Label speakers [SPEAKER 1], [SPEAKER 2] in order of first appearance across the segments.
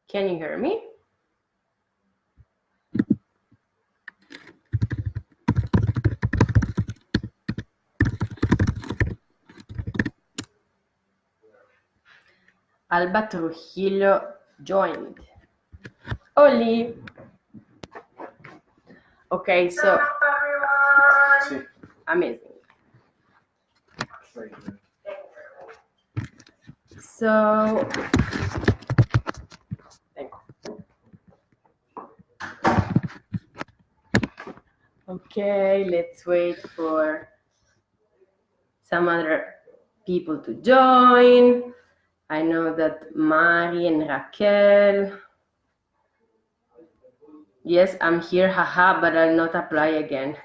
[SPEAKER 1] Can you hear me? Alba Trujillo joined. Oli. Okay, so amazing. So okay, let's wait for some other people to join. I know that Mari and Raquel. Yes, I'm here, haha, but I'll not apply again.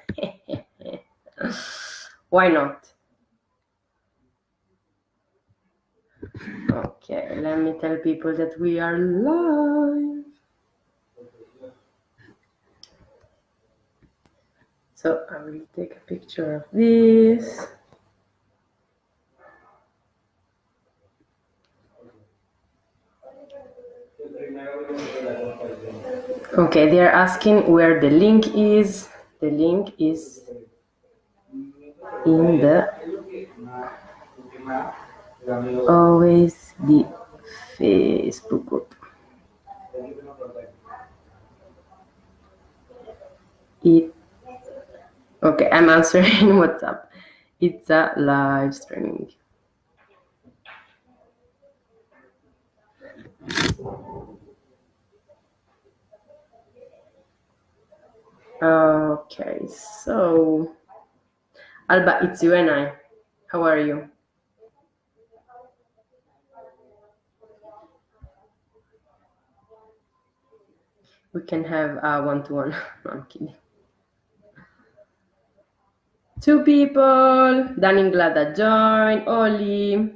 [SPEAKER 1] Why not? Okay, let me tell people that we are live. So I will take a picture of this. Okay, they're asking where the link is. The link is in the always the Facebook group. Okay, I'm answering WhatsApp. It's a live streaming. Okay, so Alba, it's you and I. How are you? We can have a one-to-one. No, I'm kidding. 2 people. Danny Glada join. Oli.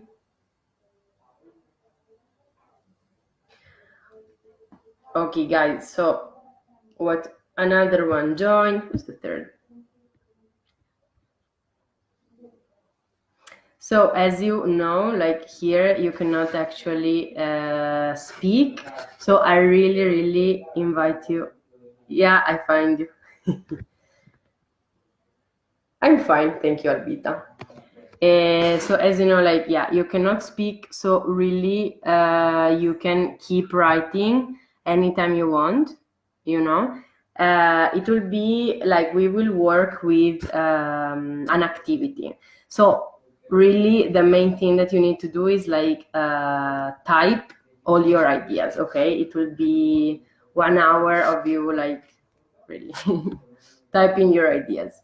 [SPEAKER 1] Okay, guys. So, what? Another one join. Who's the third? So, as you know, like here, you cannot actually speak. So, I really invite you. Yeah, I find you. I'm fine. Thank you, Albita. So as you know, like, yeah, you cannot speak. So really, you can keep writing anytime you want, you know. It will be like we will work with an activity. So really, the main thing that you need to do is like type all your ideas, okay? It will be 1 hour of you like really typing your ideas.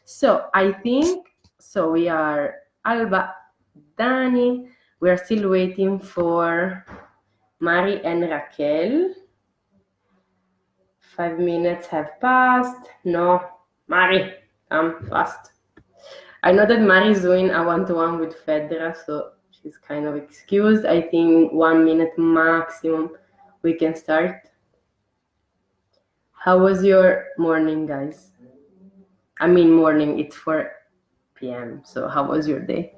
[SPEAKER 1] So I think, so we are Alba, Dani. We are still waiting for Mari and Raquel. 5 minutes have passed. No, Mari, come fast. I know that Mari is doing a one-to-one with Fedra, so she's kind of excused. I think 1 minute maximum we can start. How was your morning, guys? I mean morning, it's 4 p.m. So how was your day?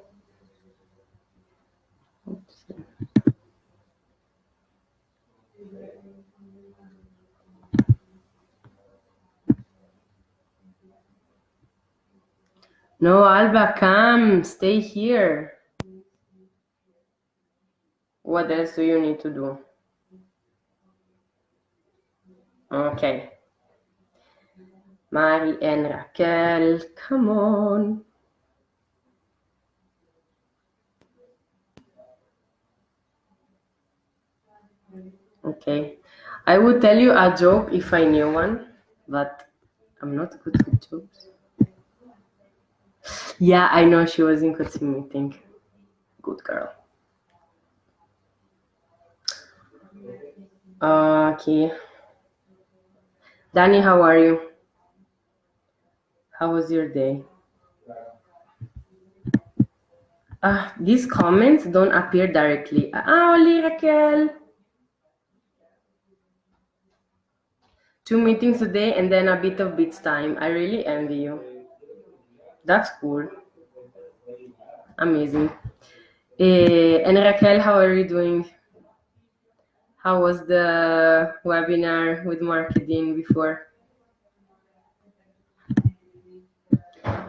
[SPEAKER 1] Oops. No, Alba, come, stay here. What else do you need to do? Okay. Mari and Raquel, come on. Okay. I would tell you a joke if I knew one, but I'm not good with jokes. Yeah, I know she was in coaching meeting. Good girl. Okay. Danny, how are you? How was your day? These comments don't appear directly. Oli, Raquel. 2 meetings today and then a bit of beats time. I really envy you. That's cool. Amazing. And Raquel, how are you doing? How was the webinar with marketing before?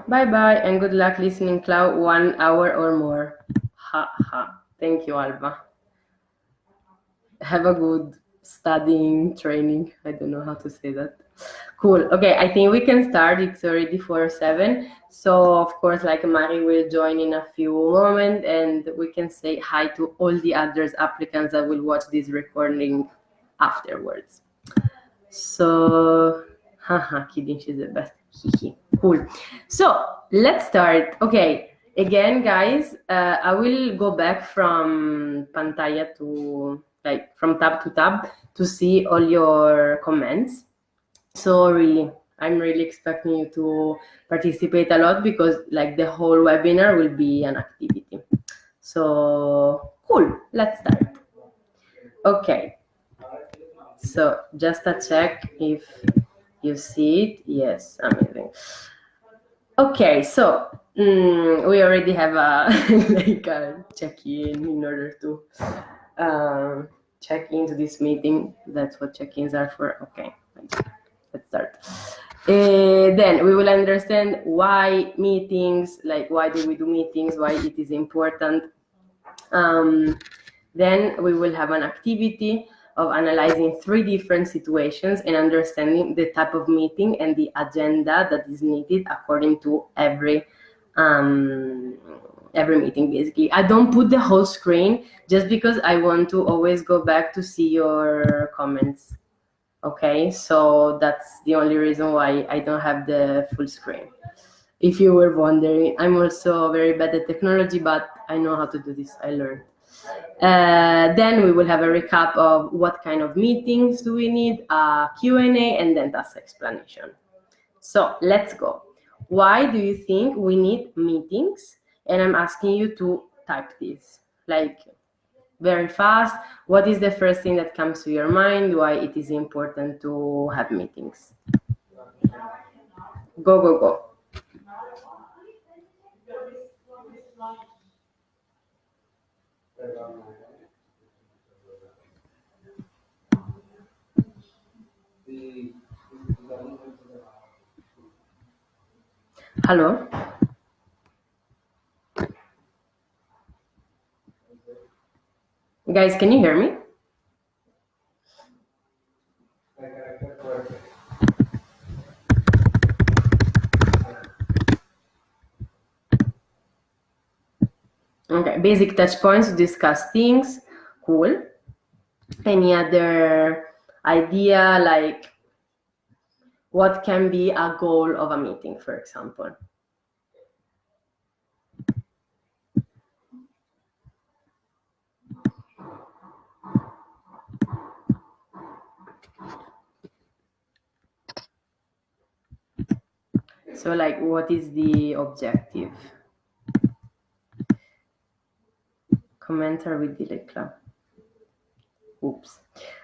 [SPEAKER 1] Bye-bye and good luck listening, Clau, 1 hour or more. Ha ha. Thank you, Alba. Have a good studying training. I don't know how to say that. Cool. Okay, I think we can start. It's already 4:07. So of course, like Mari will join in a few moments, and we can say hi to all the others applicants that will watch this recording afterwards. So, haha, kidding, she's the best. Cool. So let's start. Okay. Again, guys, I will go back from pantalla to from tab to tab to see all your comments. So really, I'm really expecting you to participate a lot because like the whole webinar will be an activity. So cool, let's start. Okay. So just a check if you see it. Yes, amazing. Okay, so we already have a like a check-in in order to check into this meeting. That's what check-ins are for. Okay, let's start. Then we will understand why meetings, like why do we do meetings, why it is important. Then we will have an activity of analyzing 3 different situations and understanding the type of meeting and the agenda that is needed according to every meeting. Basically, I don't put the whole screen just because I want to always go back to see your comments. Okay, so that's the only reason why I don't have the full screen. If you were wondering, I'm also very bad at technology, but I know how to do this. I learned. Then we will have a recap of what kind of meetings do we need, a Q&A, and then task explanation. So let's go. Why do you think we need meetings? And I'm asking you to type this, like very fast. What is the first thing that comes to your mind? Why it is important to have meetings? Go, go, go. Hello? Guys, can you hear me? Okay, basic touch points to discuss things. Cool. Any other idea, like what can be a goal of a meeting, for example? So like, what is the objective? Commenter with delay club. Oops.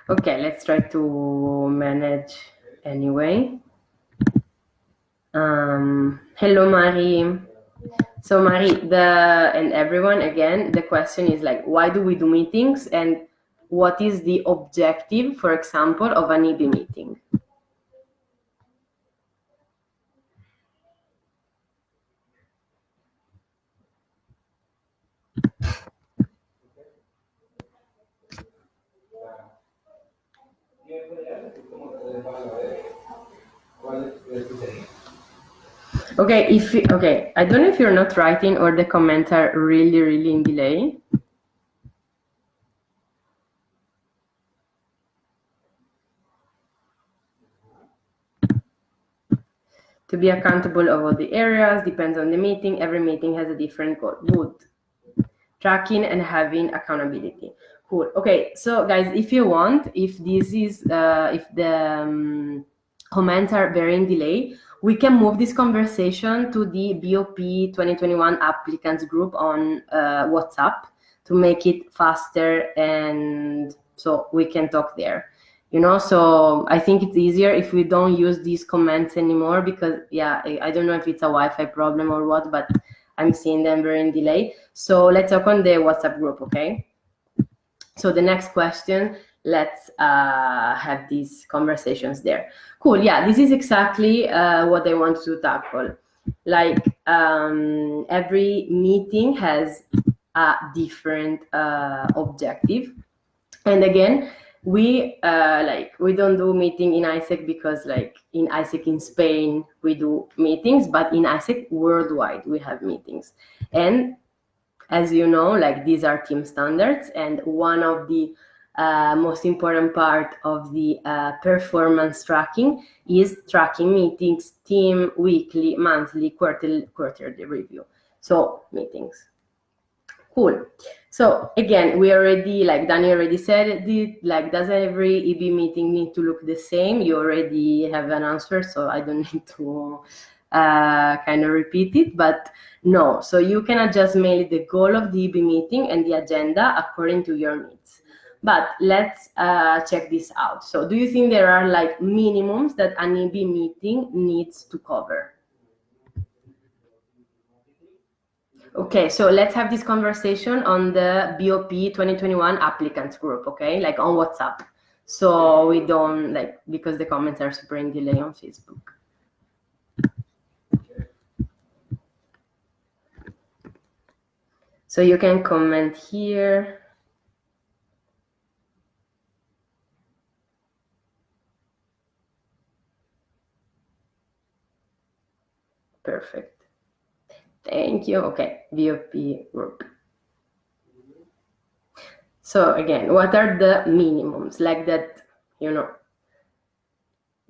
[SPEAKER 1] Okay, let's try to manage anyway. Hello, Marie. So Marie, and everyone, again, the question is like, why do we do meetings and what is the objective, for example, of an EB meeting? Okay, I don't know if you're not writing or the comments are really, really in delay. To be accountable of all the areas, depends on the meeting. Every meeting has a different goal. Good. Tracking and having accountability. Cool. Okay, so guys, if you want, if this is, if the comments are very in delay, we can move this conversation to the BOP 2021 applicants group on WhatsApp to make it faster, and so we can talk there. You know, so I think it's easier if we don't use these comments anymore because, yeah, I don't know if it's a Wi-Fi problem or what, but I'm seeing them very in delay. So let's talk on the WhatsApp group, okay? So the next question, let's have these conversations there. Cool. Yeah, this is exactly what I want to tackle. Like every meeting has a different objective, and again, we don't do meeting in ISEC because like in ISEC in Spain we do meetings, but in ISEC worldwide we have meetings. And as you know, like these are team standards, and one of the most important part of the performance tracking is tracking meetings, team, weekly, monthly, quarterly review. So meetings. Cool. So again, we already, like Danny already said it, like does every EB meeting need to look the same? You already have an answer, so I don't need to kind of repeat it, but no. So you can adjust mainly the goal of the EB meeting and the agenda according to your needs. But let's check this out. So do you think there are like minimums that an EB meeting needs to cover? Okay, so let's have this conversation on the BOP 2021 applicants group, okay? Like on WhatsApp. So we don't, like, because the comments are super in delay on Facebook. So you can comment here. Perfect. Thank you. Okay, VOP group. So again, what are the minimums? Like that, you know,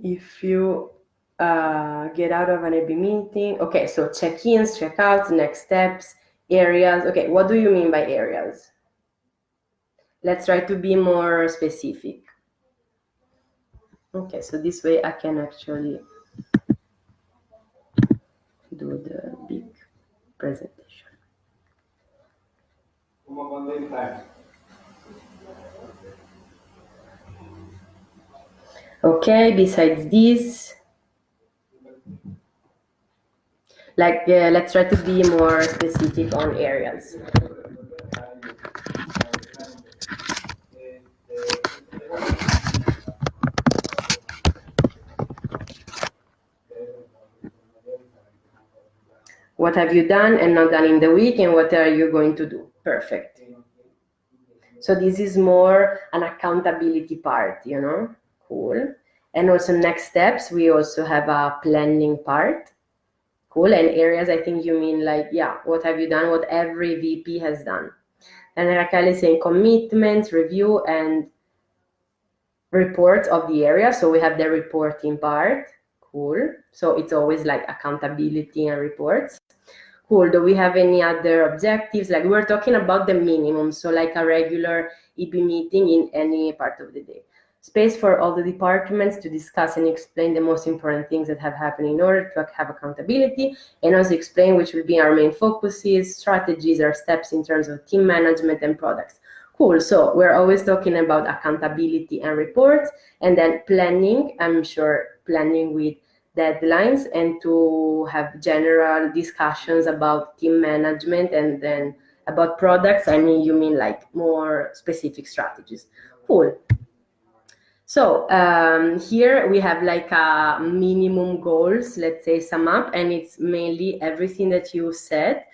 [SPEAKER 1] if you get out of an AB meeting, okay, so check-ins, check-outs, next steps, areas. Okay, what do you mean by areas? Let's try to be more specific. Okay, so this way I can actually do the big presentation. Okay, besides this, like let's try to be more specific on areas. What have you done and not done in the week, and what are you going to do? Perfect. So this is more an accountability part, you know? Cool. And also next steps, we also have a planning part. Cool. And areas, I think you mean like, yeah, what have you done? What every VP has done. And Raquel is saying commitments, review, and reports of the area. So we have the reporting part. Cool. So it's always like accountability and reports. Cool. Do we have any other objectives? Like we're talking about the minimum, so like a regular EB meeting in any part of the day. Space for all the departments to discuss and explain the most important things that have happened in order to have accountability, and also explain which will be our main focuses, strategies, or steps in terms of team management and products. Cool. So we're always talking about accountability and reports, and then planning. I'm sure planning with deadlines, and to have general discussions about team management, and then about products. I mean, you mean like more specific strategies. Cool. So here we have like a minimum goals, let's say sum up, and it's mainly everything that you said.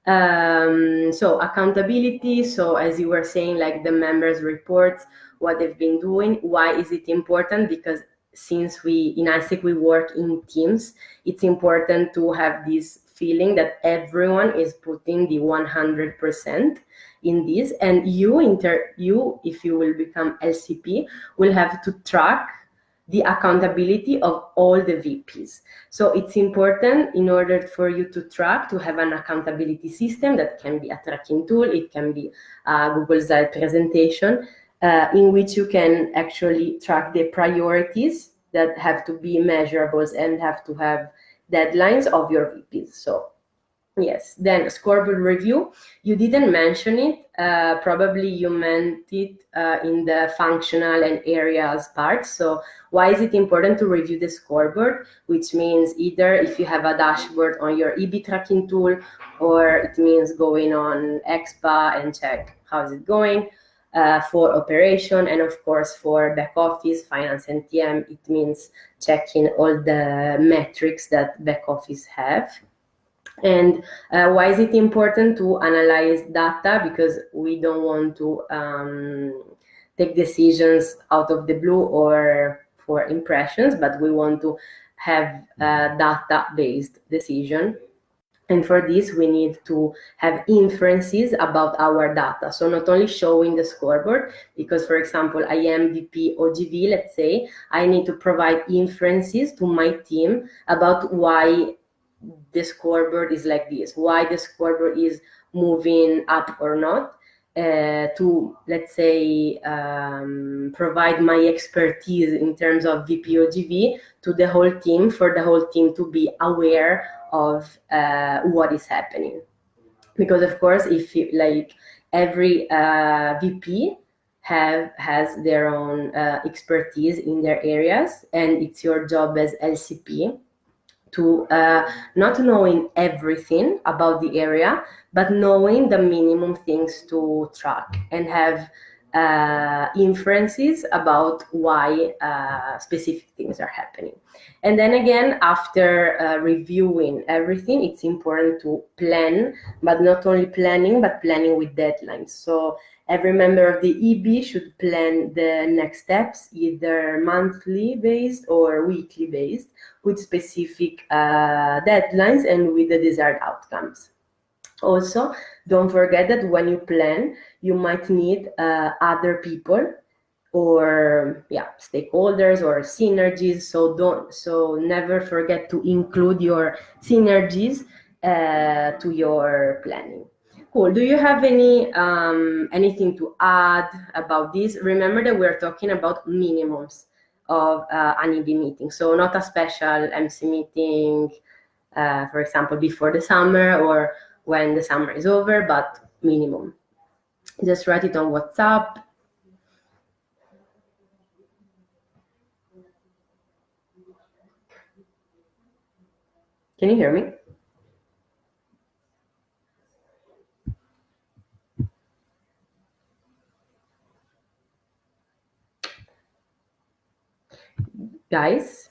[SPEAKER 1] So accountability, so as you were saying, like the members' reports, what they've been doing. Why is it important? Because since we in ISEC we work in teams, it's important to have this feeling that everyone is putting the 100% in this, and you if you will become LCP will have to track the accountability of all the VPs. So it's important in order for you to track, to have an accountability system that can be a tracking tool, it can be a Google Slide presentation, in which you can actually track the priorities that have to be measurables and have to have deadlines of your VPs. So yes, then scoreboard review. You didn't mention it. Probably you meant it in the functional and areas part. So why is it important to review the scoreboard? Which means either if you have a dashboard on your EB tracking tool, or it means going on EXPA and check how is it going. for operation, and of course for back office, finance and TM, it means checking all the metrics that back office have. And why is it important to analyze data? Because we don't want to take decisions out of the blue or for impressions, but we want to have a data-based decision. And for this, we need to have inferences about our data. So not only showing the scoreboard, because for example, I am VP OGV, let's say, I need to provide inferences to my team about why the scoreboard is like this, why the scoreboard is moving up or not, to, let's say, provide my expertise in terms of VPOGV to the whole team, for the whole team to be aware of what is happening. Because of course, if you, like, every VP has their own expertise in their areas, and it's your job as LCP to not knowing everything about the area, but knowing the minimum things to track and have inferences about why specific things are happening. And then again, after reviewing everything, it's important to plan, but not only planning, but planning with deadlines. So every member of the EB should plan the next steps, either monthly based or weekly based, with specific deadlines and with the desired outcomes. Also, don't forget that when you plan, you might need other people or stakeholders or synergies. So never forget to include your synergies to your planning. Cool. Do you have any anything to add about this? Remember that we're talking about minimums of an EB meeting, so not a special MC meeting, for example, before the summer or when the summer is over, but minimum. Just write it on WhatsApp. Can you hear me? Guys?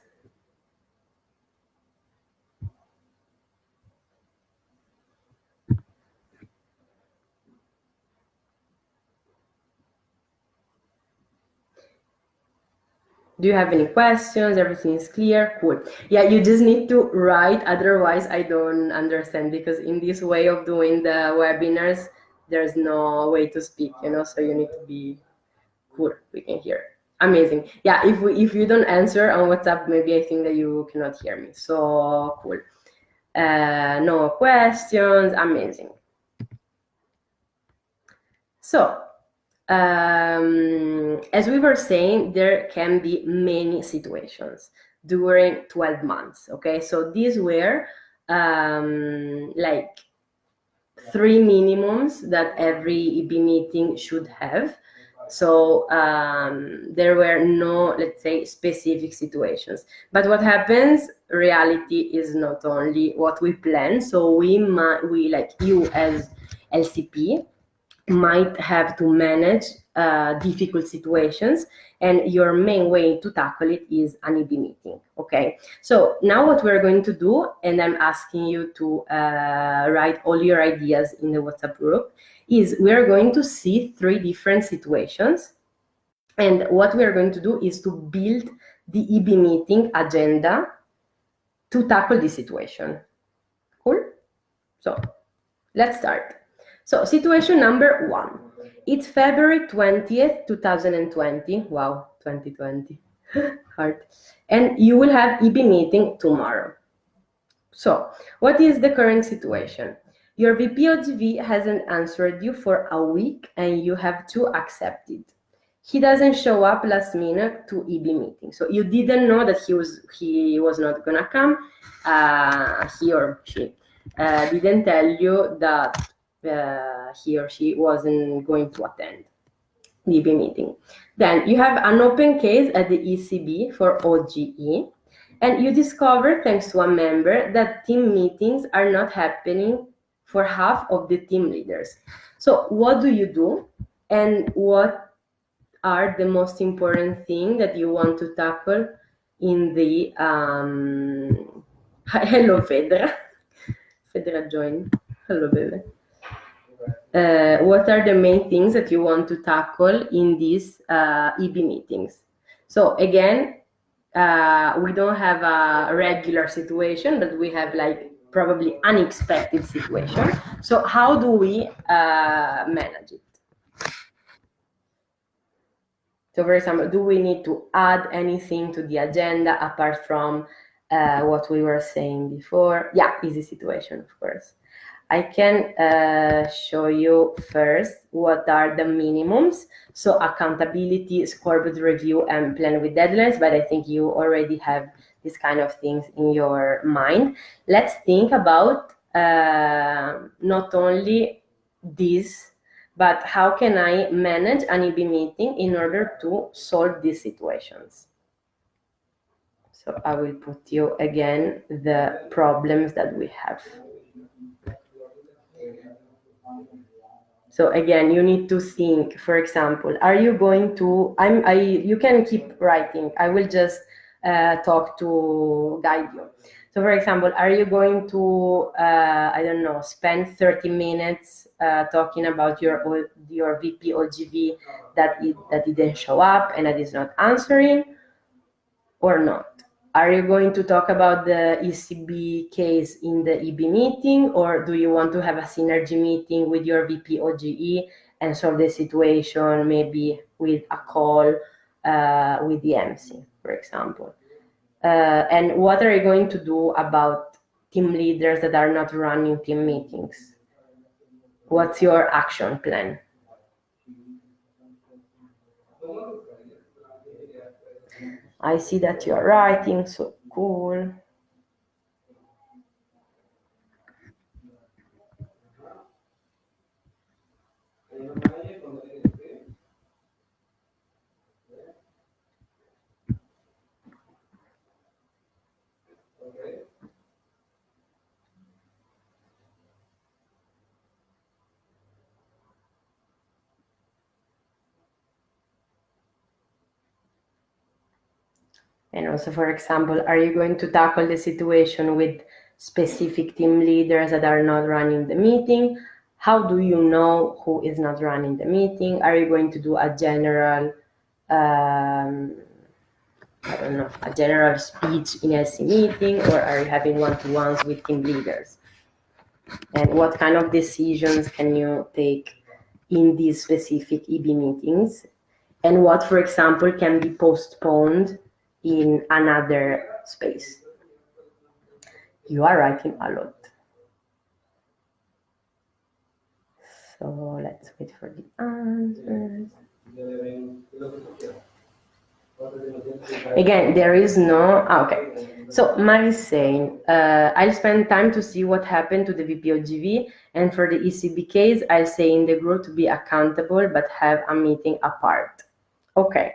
[SPEAKER 1] Do you have any questions? Everything is clear? Cool. Yeah, you just need to write, otherwise I don't understand, because in this way of doing the webinars, there's no way to speak, so you need to be cool. We can hear. Amazing. Yeah, if you don't answer on WhatsApp, maybe I think that you cannot hear me. So cool. No questions. Amazing. So as we were saying, there can be many situations during 12 months. Okay, so these were like 3 minimums that every EB meeting should have. So there were no, let's say, specific situations. But what happens, reality is not only what we plan. So we like you as LCP might have to manage difficult situations, and your main way to tackle it is an EB meeting. Okay, so now what we're going to do, and I'm asking you to write all your ideas in the WhatsApp group, is we're going to see 3 different situations, and what we're going to do is to build the EB meeting agenda to tackle this situation. Cool? So let's start. So situation number 1, it's February 20th, 2020. Wow, 2020, hard. And you will have EB meeting tomorrow. So what is the current situation? Your VPOGV hasn't answered you for a week and you have to accept it. He doesn't show up last minute to EB meeting. So you didn't know that he was not gonna come. He or she didn't tell you that he or she wasn't going to attend the EB meeting. Then you have an open case at the ECB for OGE, and you discover, thanks to a member, that team meetings are not happening for half of the team leaders. So what do? and what are the most important things that you want to tackle in the hello Fedra. Fedra joined. Hello baby. What are the main things that you want to tackle in these EB meetings? So again, we don't have a regular situation, but we have like probably unexpected situation. So how do we manage it? So for example, do we need to add anything to the agenda apart from what we were saying before? Yeah, easy situation, of course. I can show you first what are the minimums. So accountability, scoreboard review, and plan with deadlines, but I think you already have these kind of things in your mind. Let's think about not only this, but how can I manage an EB meeting in order to solve these situations? So I will put you again the problems that we have. So again, you need to think, for example, are you going to, you can keep writing. I will just talk to guide you. So for example, are you going to, I don't know, spend 30 minutes talking about your VP OGV that didn't show up and that is not answering, or not? Are you going to talk about the ECB case in the EB meeting, or do you want to have a synergy meeting with your VP OGE and solve the situation maybe with a call with the MC, for example? And what are you going to do about team leaders that are not running team meetings? What's your action plan? I see that you're writing, so cool. And also, for example, are you going to tackle the situation with specific team leaders that are not running the meeting? How do you know who is not running the meeting? Are you going to do a general, I don't know, a general speech in LC meeting, or are you having one-to-ones with team leaders? And what kind of decisions can you take in these specific EB meetings? And what, for example, can be postponed in another space? You are writing a lot. So let's wait for the answers. Again, there is no, okay. So Mari is saying, I'll spend time to see what happened to the VPOGV, and for the ECB case, I'll say in the group to be accountable, but have a meeting apart. Okay.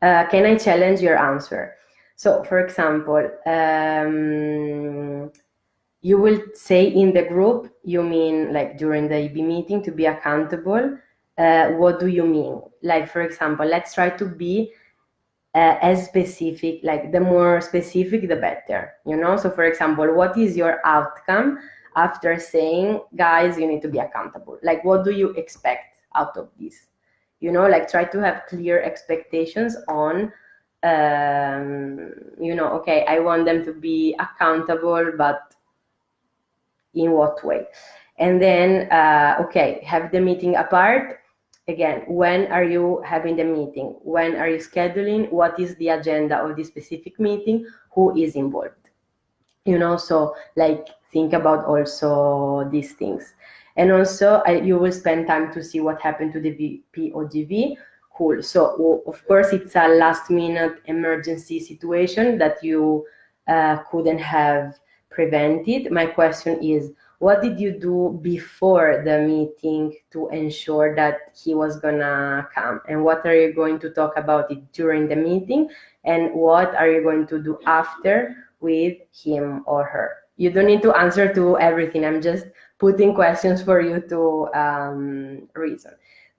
[SPEAKER 1] Can I challenge your answer? So, for example, you will say in the group, you mean like during the EB meeting to be accountable. What do you mean? Like, for example, let's try to be as specific, like the more specific, the better, you know? So, for example, what is your outcome after saying, guys, you need to be accountable? Like, what do you expect out of this? You know, like try to have clear expectations on, you know, okay, I want them to be accountable, but in what way? And then, okay, have the meeting apart. Again, when are you having the meeting? When are you scheduling? What is the agenda of this specific meeting? Who is involved? You know, so like think about also these things. And also, you will spend time to see what happened to the VP OGV. Cool. So, of course, it's a last-minute emergency situation that you couldn't have prevented. My question is, what did you do before the meeting to ensure that he was gonna come? And what are you going to talk about it during the meeting? And what are you going to do after with him or her? You don't need to answer to everything. I'm just putting questions for you to reason.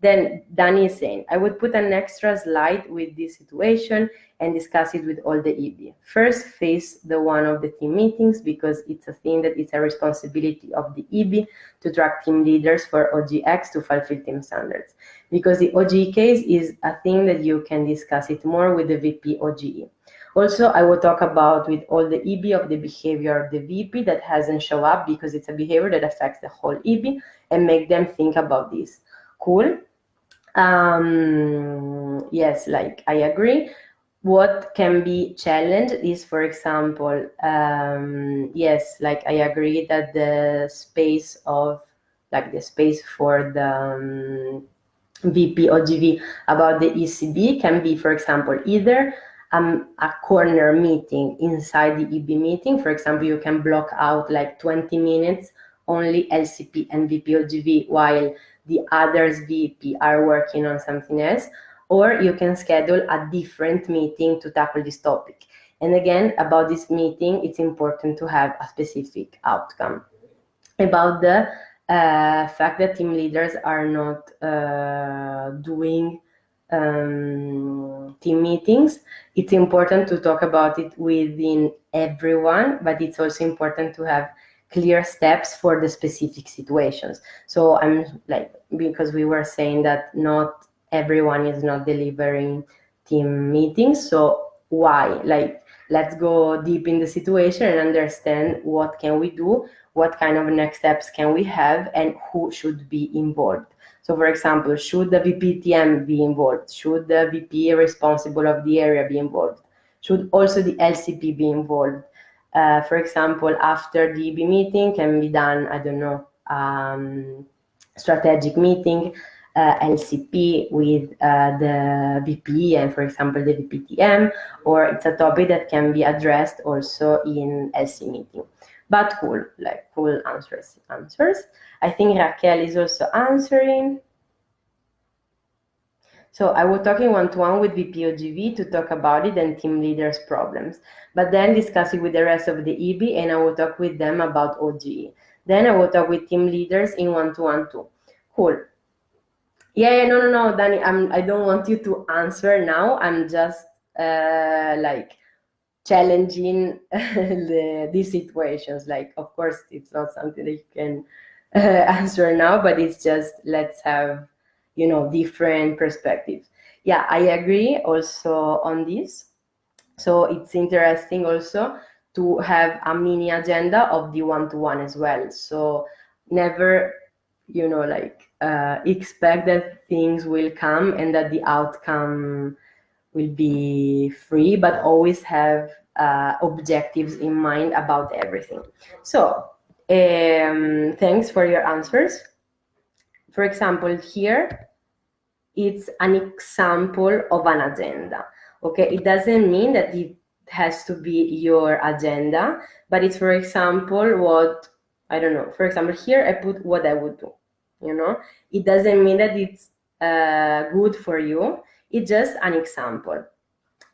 [SPEAKER 1] Then Danny is saying, I would put an extra slide with this situation and discuss it with all the EB. First, face the one of the team meetings, because it's a thing that it's a responsibility of the EB to track team leaders for OGX to fulfill team standards. Because the OGE case is a thing that you can discuss it more with the VP OGE. Also, I will talk about with all the EB of the behavior of the VP that hasn't shown up, because it's a behavior that affects the whole EB, and make them think about this. Cool. Yes, like I agree. What can be challenged is, for example, yes, like I agree that the space of, like the space for the VP or GV about the ECB can be, for example, either a corner meeting inside the EB meeting. For example, you can block out like 20 minutes only LCP and VP or GV while the others VP are working on something else, or you can schedule a different meeting to tackle this topic. And again, about this meeting, it's important to have a specific outcome. About the fact that team leaders are not doing team meetings, it's important to talk about it within everyone, but it's also important to have clear steps for the specific situations. So I'm like, because we were saying that not everyone is not delivering team meetings, so why? Like, let's go deep in the situation and understand what can we do, what kind of next steps can we have, and who should be involved. So for example, should the VPTM be involved? Should the VP responsible of the area be involved? Should also the LCP be involved? For example, after the EB meeting can be done, I don't know, strategic meeting, LCP with the VP and, for example, the VPTM, or it's a topic that can be addressed also in LC meeting. But cool, like cool answers. I think Raquel is also answering. So I was talking one-to-one with VPOGV to talk about it and team leaders' problems, but then discuss it with the rest of the EB, and I will talk with them about OGE. Then I will talk with team leaders in one-to-one too. Cool. Yeah, no, Danny, I don't want you to answer now. I'm just like challenging these situations. Like, of course, it's not something that you can answer now, but it's just, let's have, you know, different perspectives. Yeah, I agree also on this. So it's interesting also to have a mini agenda of the one-to-one as well. So never, you know, like expect that things will come and that the outcome will be free, but always have objectives in mind about everything. So thanks for your answers. For example, here it's an example of an agenda. Okay, it doesn't mean that it has to be your agenda, but it's, for example, what, I don't know, for example, here I put what I would do, you know. It doesn't mean that it's good for you. It's just an example.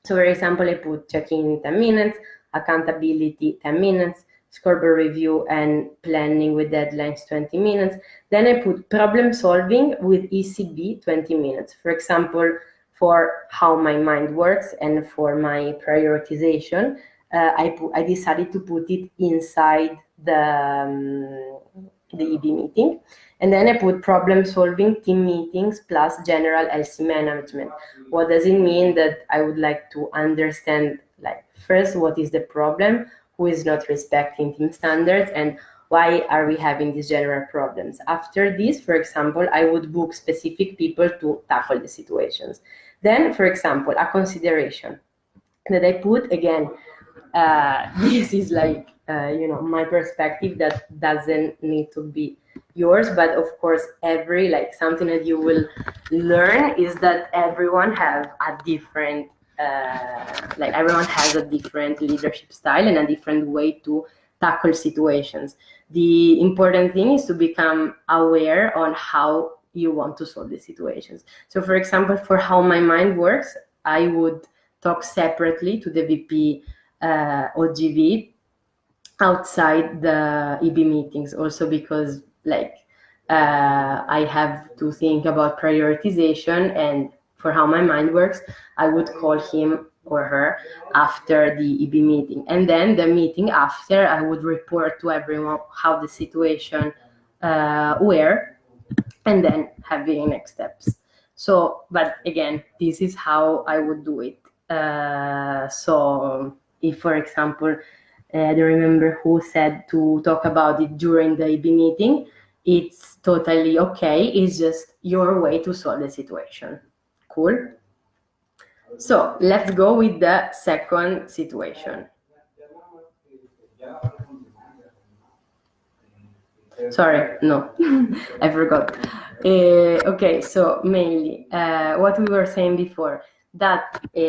[SPEAKER 1] So for example, I put check-in 10 minutes, accountability 10 minutes, scoreboard review and planning with deadlines 20 minutes. Then I put problem solving with ECB 20 minutes. For example, for how my mind works and for my prioritization, I decided to put it inside the EB meeting. And then I put problem solving team meetings plus general LC management. What does it mean? That I would like to understand, like, first, what is the problem, who is not respecting team standards, and why are we having these general problems. After this, for example, I would book specific people to tackle the situations. Then, for example, a consideration that I put, again, this is like, you know, my perspective that doesn't need to be yours, but of course, every, like, something that you will learn is that everyone have a different, like, everyone has a different leadership style and a different way to tackle situations. The important thing is to become aware on how you want to solve the situations. So for example, for how my mind works, I would talk separately to the VP OGV outside the EB meetings, also because, like, I have to think about prioritization, and for how my mind works, I would call him or her after the EB meeting. And then the meeting after, I would report to everyone how the situation were, and then having next steps. So, but again, this is how I would do it. So if, for example, I don't remember who said to talk about it during the EB meeting, it's totally okay. It's just your way to solve the situation. Cool. So let's go with the second situation. Sorry, no, I forgot. Okay, so mainly what we were saying before, that we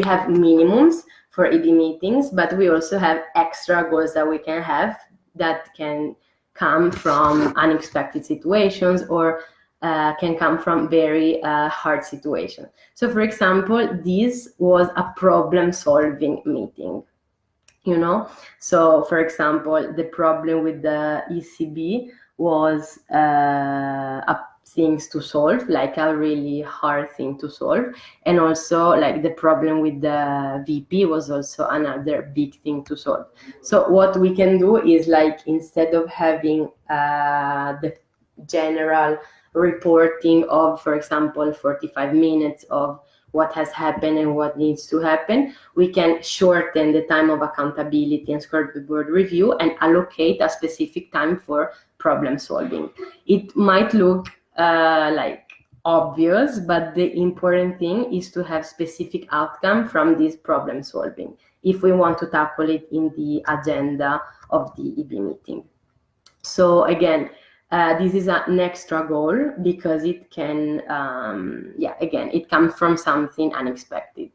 [SPEAKER 1] have minimums for EB meetings, but we also have extra goals that we can have that can come from unexpected situations, or can come from very hard situations. So for example, this was a problem-solving meeting. So for example, the problem with the ECB was things to solve, like a really hard thing to solve, and also like the problem with the VP was also another big thing to solve. So what we can do is, like, instead of having the general reporting of, for example, 45 minutes of what has happened and what needs to happen, we can shorten the time of accountability and scoreboard review and allocate a specific time for problem solving. It might look like obvious, but the important thing is to have specific outcome from this problem solving if we want to tackle it in the agenda of the EB meeting. So again, this is an extra goal because it can, again, it comes from something unexpected.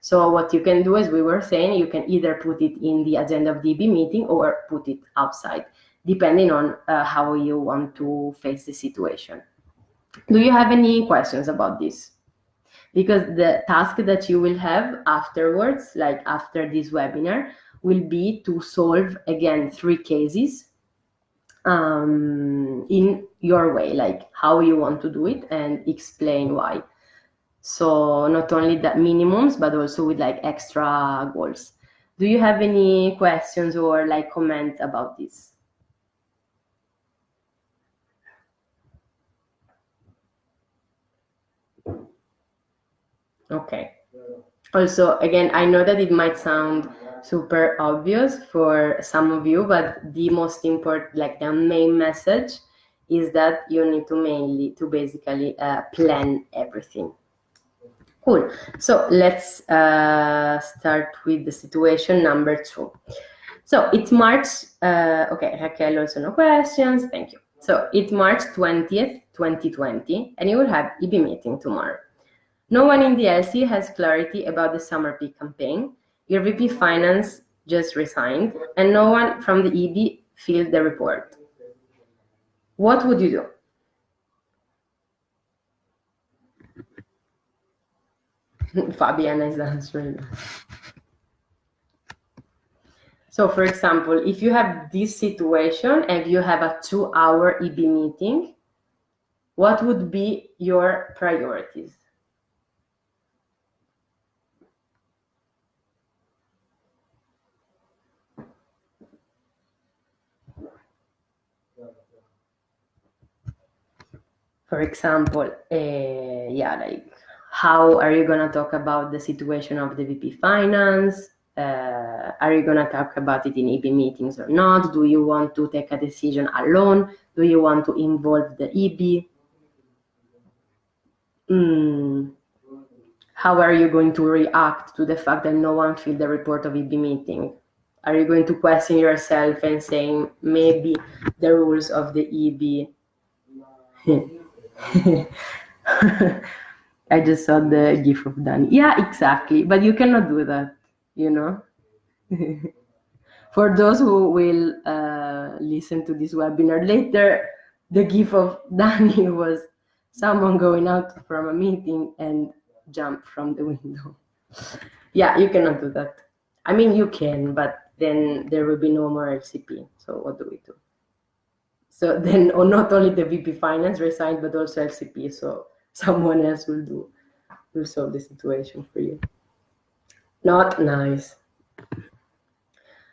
[SPEAKER 1] So what you can do, as we were saying, you can either put it in the agenda of the EB meeting or put it outside, depending on how you want to face the situation. Do you have any questions about this? Because the task that you will have afterwards, like after this webinar, will be to solve, again, 3 cases in your way, like how you want to do it, and explain why. So not only the minimums, but also with like extra goals. Do you have any questions or like comments about this? Okay. Also, again, I know that it might sound super obvious for some of you, but the most important, like the main message, is that you need to basically plan everything. Cool. So let's start with the situation number 2. So it's March. Okay, Raquel, also no questions. Thank you. So it's March 20th, 2020, and you will have EB meeting tomorrow. No one in the LC has clarity about the summer peak campaign. Your VP Finance just resigned, and no one from the EB filled the report. What would you do? Fabiana is answering. So, for example, if you have this situation and you have a 2-hour EB meeting, what would be your priorities? For example, like how are you going to talk about the situation of the VP Finance? Are you going to talk about it in EB meetings or not? Do you want to take a decision alone? Do you want to involve the EB? How are you going to react to the fact that no one filled the report of EB meeting? Are you going to question yourself and saying maybe the rules of the EB? I just saw the gif of Danny. Yeah, exactly. But you cannot do that, For those who will listen to this webinar later, the gif of Danny was someone going out from a meeting and jump from the window. Yeah, you cannot do that. I mean, you can, but then there will be no more LCP. So what do we do? So then, or not only the VP Finance resigned, but also LCP. So someone else will solve the situation for you. Not nice.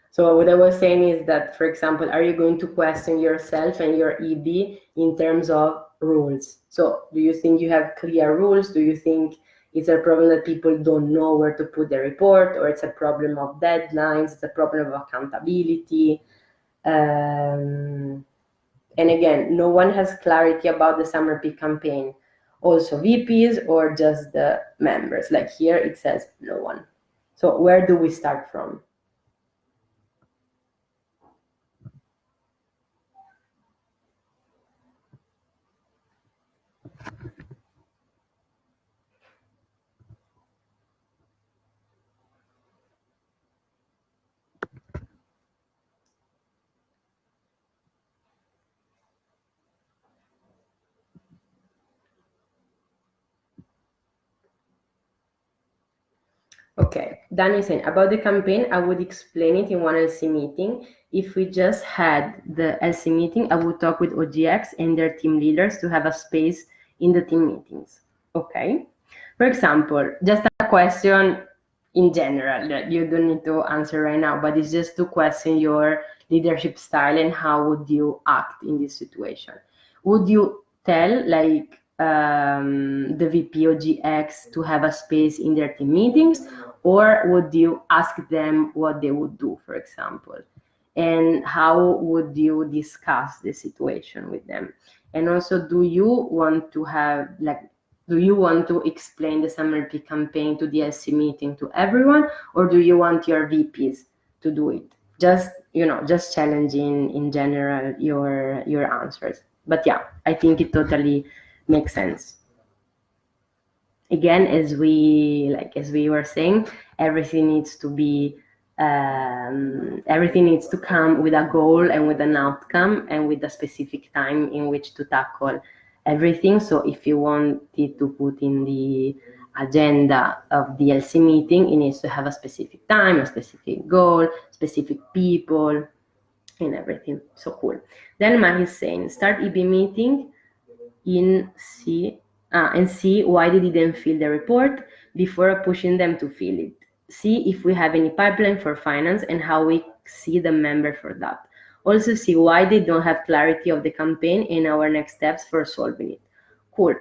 [SPEAKER 1] So what I was saying is that, for example, are you going to question yourself and your EB in terms of rules? So do you think you have clear rules? Do you think it's a problem that people don't know where to put the report, or it's a problem of deadlines, it's a problem of accountability? And again, no one has clarity about the summer peak campaign. Also VPs or just the members? Like here it says no one. So where do we start from? Okay, Dan is saying about the campaign, I would explain it in one LC meeting. If we just had the LC meeting, I would talk with OGX and their team leaders to have a space in the team meetings. Okay. For example, just a question in general that you don't need to answer right now, but it's just to question your leadership style and how would you act in this situation. Would you tell like the VP or GX to have a space in their team meetings, or would you ask them what they would do, for example? And how would you discuss the situation with them? And also, do you want to have like, do you want to explain the summer peak campaign to the LC meeting to everyone, or do you want your VPs to do it? Just, just challenging in general your answers. But yeah, I think it totally makes sense. Again, as we were saying, everything needs to come with a goal and with an outcome and with a specific time in which to tackle everything. So if you wanted to put in the agenda of the LC meeting, it needs to have a specific time, a specific goal, specific people, and everything. So cool. Then Mahi is saying, start EB meeting in C and see why they didn't fill the report before pushing them to fill it. See if we have any pipeline for finance and how we see the member for that. Also see why they don't have clarity of the campaign and our next steps for solving it. Cool.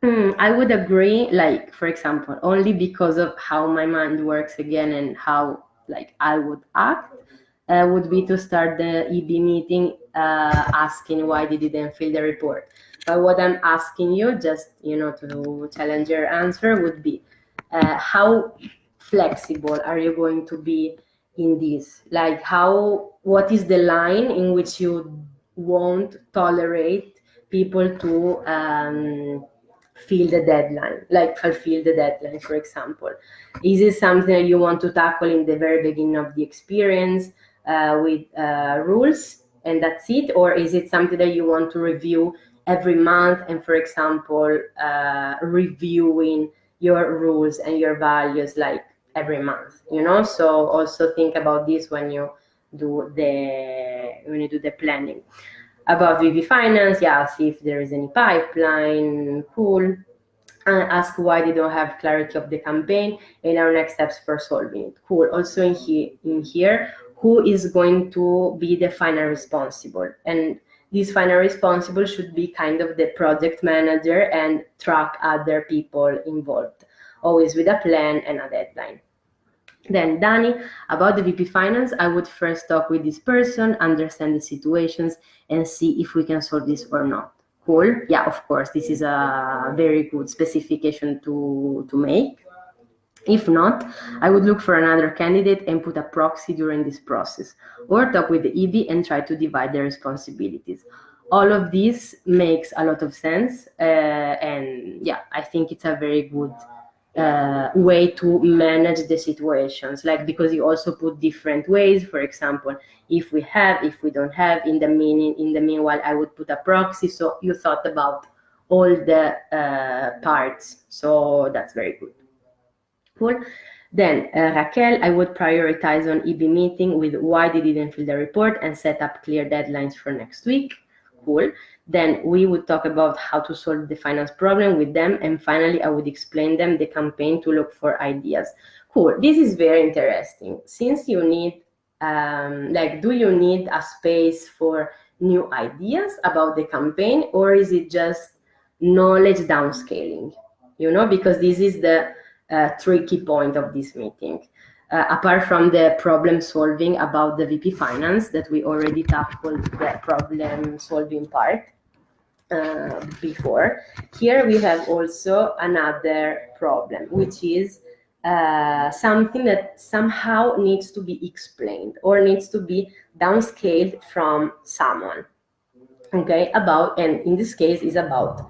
[SPEAKER 1] I would agree, like, for example, only because of how my mind works again and how like I would act, would be to start the EB meeting asking why they didn't fill the report. But what I'm asking you, just to challenge your answer, would be how flexible are you going to be in this? Like, what is the line in which you won't tolerate people to fulfill the deadline, for example? Is it something that you want to tackle in the very beginning of the experience with rules and that's it, or is it something that you want to review every month and, for example, reviewing your rules and your values like every month, so also think about this when you do the planning. About VP Finance, see if there is any pipeline. Cool. Ask why they don't have clarity of the campaign and our next steps for solving it. Cool. Also in here, who is going to be the final responsible? And this final responsible should be kind of the project manager and track other people involved, always with a plan and a deadline. Then Danny, about the VP Finance, I would first talk with this person, understand the situations, and see if we can solve this or not. Cool. Yeah, of course, this is a very good specification to make. If not, I would look for another candidate and put a proxy during this process, or talk with the EB and try to divide the responsibilities. All of this makes a lot of sense, and yeah, I think it's a very good way to manage the situations, like, because you also put different ways. For example, if we don't have, in the meanwhile I would put a proxy. So you thought about all the parts, so that's very good. Cool. Then Raquel, I would prioritize on EB meeting with why they didn't fill the report and set up clear deadlines for next week. Cool. Then we would talk about how to solve the finance problem with them, and finally I would explain them the campaign to look for ideas. Cool. This is very interesting, since you need do you need a space for new ideas about the campaign, or is it just knowledge downscaling? Because this is the tricky point of this meeting. Apart from the problem solving about the VP Finance that we already tackled the problem solving part before, here we have also another problem, which is something that somehow needs to be explained or needs to be downscaled from someone. Okay, and in this case is about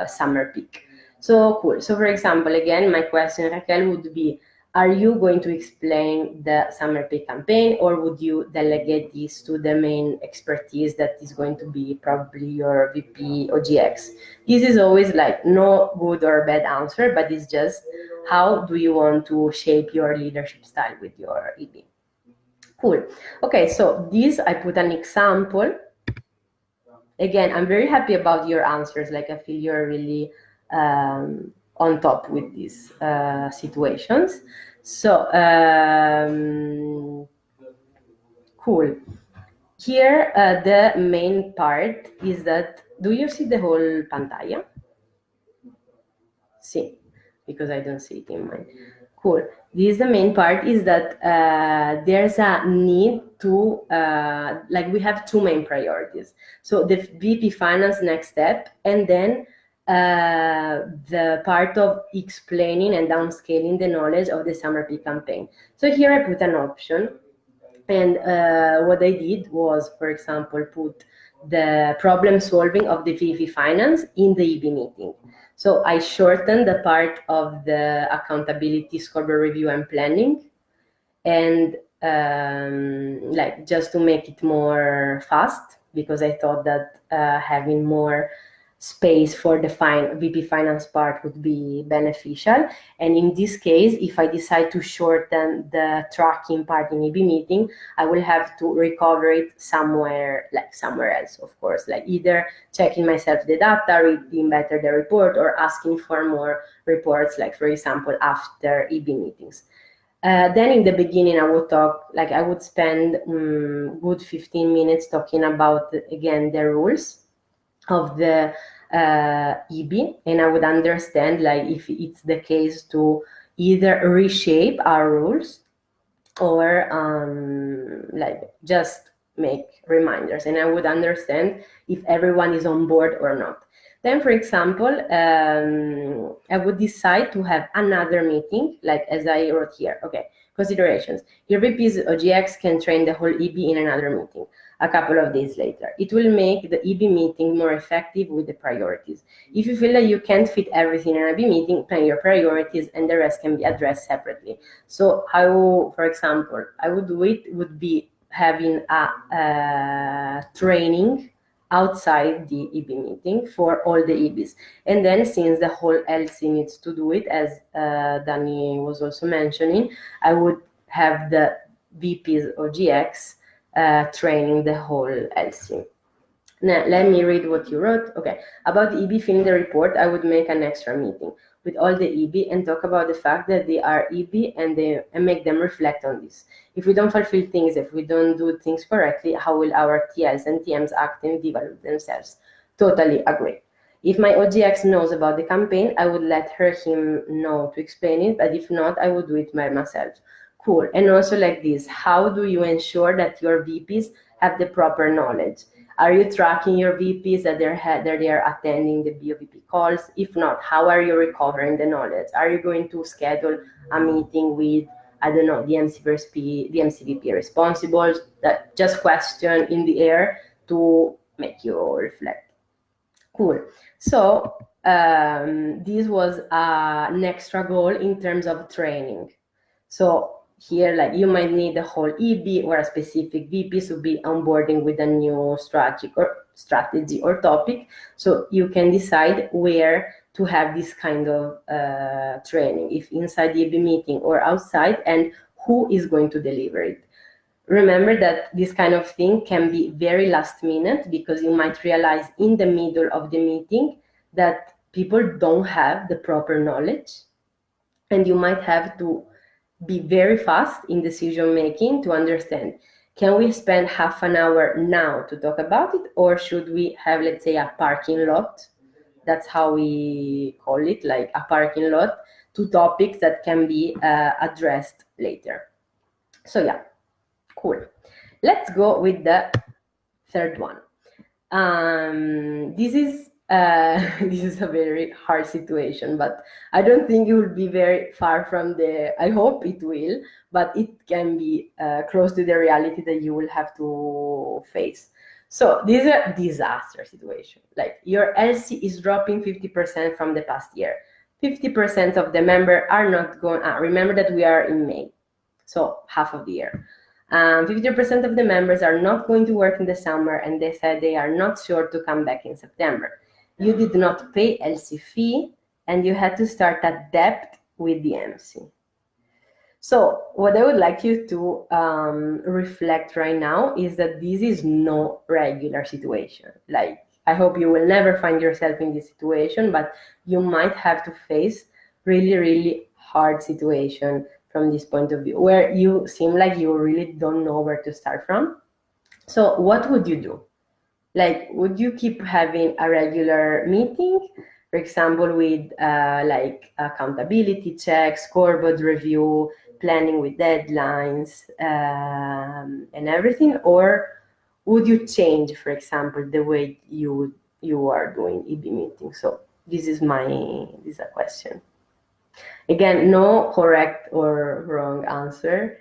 [SPEAKER 1] summer peak. So cool. So for example, again, my question, Raquel, would be, are you going to explain the summer peak campaign, or would you delegate this to the main expertise that is going to be probably your VP or GX? This is always like no good or bad answer, but it's just how do you want to shape your leadership style with your EB. Cool. Okay, so this I put an example. Again, I'm very happy about your answers. Like, I feel you're really on top with these situations. So, cool. Here, the main part is that, do you see the whole pantalla? See, because I don't see it in mine. Cool. This is the main part, is that there's a need to, we have two main priorities. So the VP Finance next step, and then the part of explaining and downscaling the knowledge of the summer peak campaign. So here I put an option, and what I did was, for example, put the problem solving of the VP Finance in the EB meeting. So I shortened the part of the accountability, scoreboard review, and planning, and just to make it more fast, because I thought that having more space for the VP Finance part would be beneficial. And in this case, if I decide to shorten the tracking part in EB meeting, I will have to recover it somewhere else, of course, like either checking myself the data, reading better the report, or asking for more reports, like for example, after EB meetings. Then in the beginning, I would spend good 15 minutes talking about, again, the rules of the EB, and I would understand if it's the case to either reshape our rules or just make reminders, and I would understand if everyone is on board or not. Then, for example, I would decide to have another meeting, as I wrote here. Okay, considerations. Your VPs or GX can train the whole EB in another meeting a couple of days later. It will make the EB meeting more effective with the priorities. If you feel that you can't fit everything in an EB meeting, plan your priorities, and the rest can be addressed separately. So how, for example, I would do it would be having a training outside the EB meeting for all the EBs. And then, since the whole LC needs to do it, as Dani was also mentioning, I would have the VPs or GX training the whole LC. Now, let me read what you wrote. Okay, about the EB filling the report, I would make an extra meeting with all the EB and talk about the fact that they are EB and make them reflect on this. If we don't fulfill things, if we don't do things correctly, how will our TLs and TMs act and develop themselves? Totally agree. If my OGX knows about the campaign, I would let him know to explain it, but if not, I would do it by myself. Cool. And also like this, how do you ensure that your VPs have the proper knowledge? Are you tracking your VPs that they are attending the BOVP calls? If not, how are you recovering the knowledge? Are you going to schedule a meeting with, I don't know, the MCVP responsible? That just question in the air to make you reflect. Cool. So this was an extra goal in terms of training. So here, you might need a whole EB or a specific VP to be onboarding with a new strategy or topic. So you can decide where to have this kind of training, if inside the EB meeting or outside, and who is going to deliver it. Remember that this kind of thing can be very last minute, because you might realize in the middle of the meeting that people don't have the proper knowledge, and you might have to be very fast in decision making to understand, can we spend half an hour now to talk about it, or should we have, let's say, a parking lot? That's how we call it, like a parking lot, to topics that can be addressed later. So yeah, cool. Let's go with the third one. This is this is a very hard situation, but I don't think it will be very far from I hope it will, but it can be close to the reality that you will have to face. So this is a disaster situation. Like, your LC is dropping 50% from the past year. 50% of the members are not going. Remember that we are in May, so half of the year. 50% of the members are not going to work in the summer, and they said they are not sure to come back in September. You did not pay LC fee, and you had to start a debt with the MC. So what I would like you to reflect right now is that this is no regular situation. Like, I hope you will never find yourself in this situation, but you might have to face really, really hard situation from this point of view, where you seem like you really don't know where to start from. So what would you do? Like, would you keep having a regular meeting, for example, with like accountability checks, scoreboard review, planning with deadlines, and everything? Or would you change, for example, the way you are doing EB meetings? So this is a question. Again, no correct or wrong answer.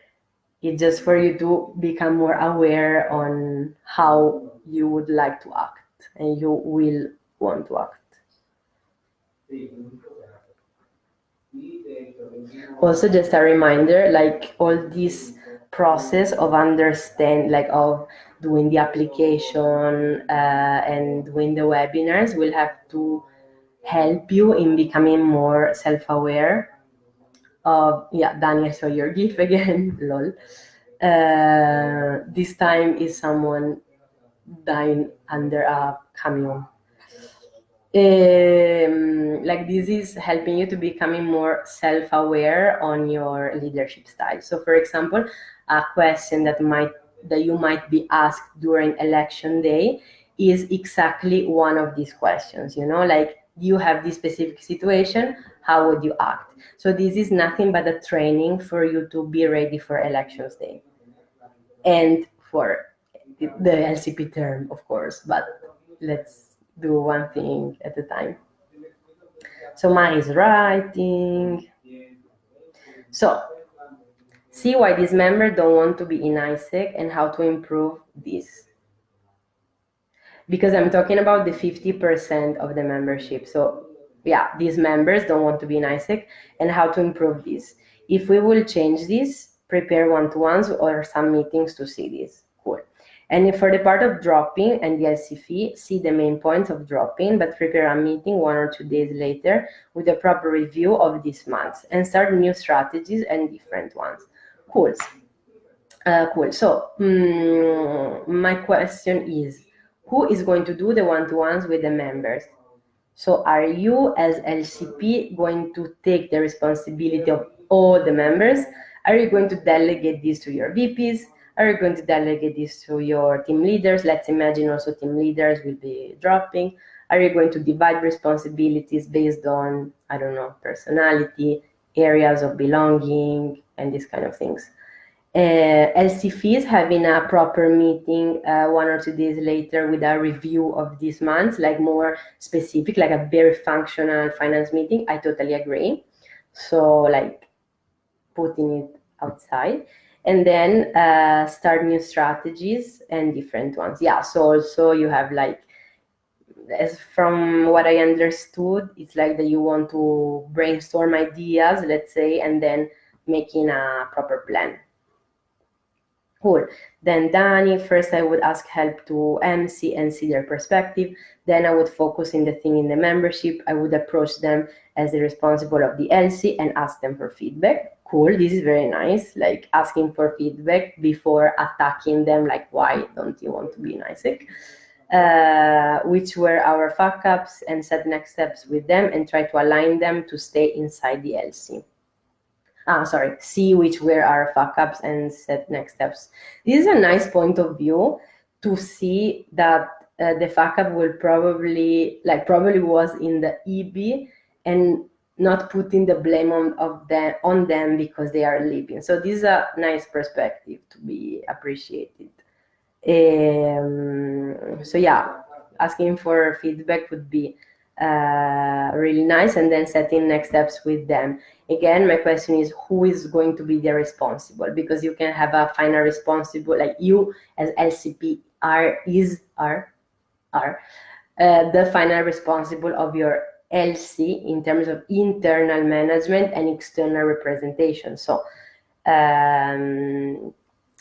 [SPEAKER 1] It's just for you to become more aware on how you would like to act and you will want to act. Also, just a reminder, like, all this process of of doing the application and doing the webinars will have to help you in becoming more self-aware of, Daniel, so your GIF again, lol. This time is someone dying under a camion. Like, this is helping you to becoming more self-aware on your leadership style. So, for example, a question that you might be asked during election day is exactly one of these questions. Like, you have this specific situation, how would you act? So this is nothing but a training for you to be ready for elections day and for the LCP term, of course, but let's do one thing at a time. So mine is writing. So see why these members don't want to be in ISEC and how to improve this. Because I'm talking about the 50% of the membership. So these members don't want to be in ISEC and how to improve this. If we will change this, prepare one-to-ones or some meetings to see this. Cool. And for the part of dropping and the LCP, see the main points of dropping, but prepare a meeting 1 or 2 days later with a proper review of this month and start new strategies and different ones. Cool. Cool. So my question is, who is going to do the one-to-ones with the members? So are you as LCP going to take the responsibility of all the members? Are you going to delegate this to your VPs? Are you going to delegate this to your team leaders? Let's imagine also team leaders will be dropping. Are you going to divide responsibilities based on, I don't know, personality, areas of belonging, and these kind of things? LCP is having a proper meeting 1 or 2 days later with a review of this month, like more specific, like a very functional finance meeting. I totally agree. So, like, putting it outside, and then start new strategies and different ones. So also you have, like, as from what I understood, it's like that you want to brainstorm ideas, let's say, and then making a proper plan. Cool. Then Dani, first I would ask help to MC and see their perspective. Then I would focus in the thing in the membership. I would approach them as the responsible of the LC and ask them for feedback. Cool, this is very nice, like asking for feedback before attacking them, like why don't you want to be nice? Which were our fuck ups, and set next steps with them and try to align them to stay inside the LC. See which were our fuck ups and set next steps. This is a nice point of view to see that the fuck up will probably was in the EB, and not putting the blame on them because they are leaving. So this is a nice perspective to be appreciated. So yeah, asking for feedback would be really nice, and then setting next steps with them. Again, my question is, who is going to be the responsible? Because you can have a final responsible, like you as LCP are the final responsible of your LC in terms of internal management and external representation. So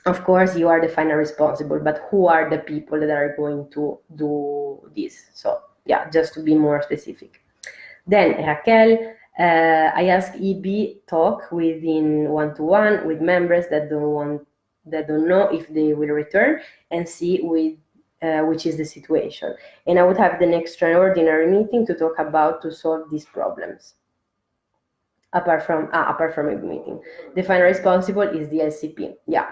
[SPEAKER 1] of course you are the final responsible, but who are the people that are going to do this? So yeah, just to be more specific. Then Raquel, I ask EB talk within one-to-one with members that don't know if they will return, and see which is the situation. And I would have an extraordinary meeting to talk about to solve these problems. Apart from a meeting, the final responsible is the LCP. Yeah,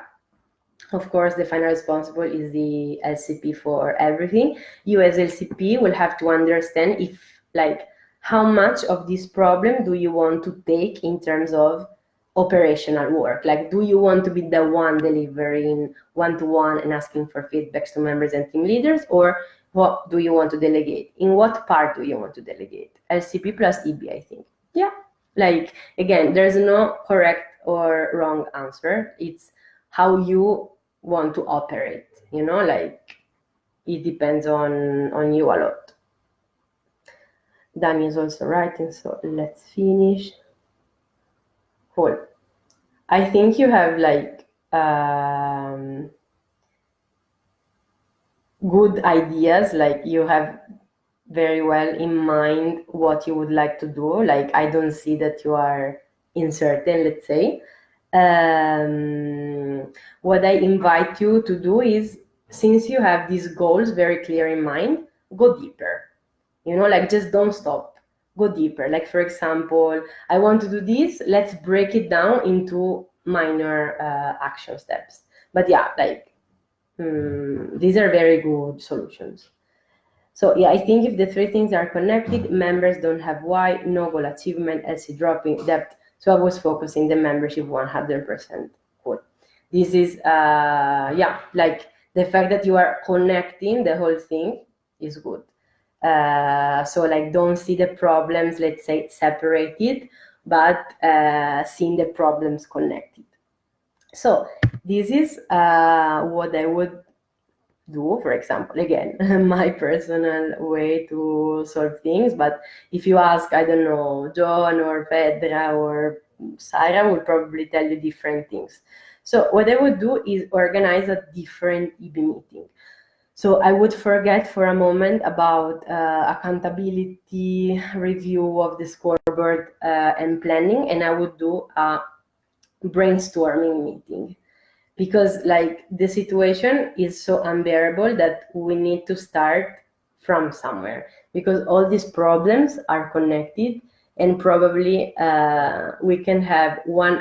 [SPEAKER 1] of course, the final responsible is the LCP for everything. You as LCP will have to understand if, like, how much of this problem do you want to take in terms of operational work? Like, do you want to be the one delivering one-to-one and asking for feedbacks to members and team leaders, or what do you want to delegate? In what part do you want to delegate? LCP plus EB, I think. Yeah, like, again, there's no correct or wrong answer. It's how you want to operate, like, it depends on you a lot. Danny is also writing, so let's finish. Cool. I think you have, like, good ideas, like you have very well in mind what you would like to do. Like, I don't see that you are uncertain, let's say. What I invite you to do is, since you have these goals very clear in mind, go deeper. Like, just don't stop. Go deeper. Like, for example, I want to do this. Let's break it down into minor action steps. But yeah, like, these are very good solutions. So yeah, I think if the three things are connected, members don't have why, no goal achievement, LC dropping, depth. So I was focusing the membership 100%. Cool. This is, like, the fact that you are connecting the whole thing is good. So, like, don't see the problems, let's say, separated, but seeing the problems connected. So this is what I would do, for example, again, my personal way to solve things. But if you ask, I don't know, John or Pedra or Sarah will probably tell you different things. So what I would do is organize a different EB meeting. So I would forget for a moment about accountability, review of the scoreboard and planning, and I would do a brainstorming meeting. Because, like, the situation is so unbearable that we need to start from somewhere, because all these problems are connected, and probably we can have one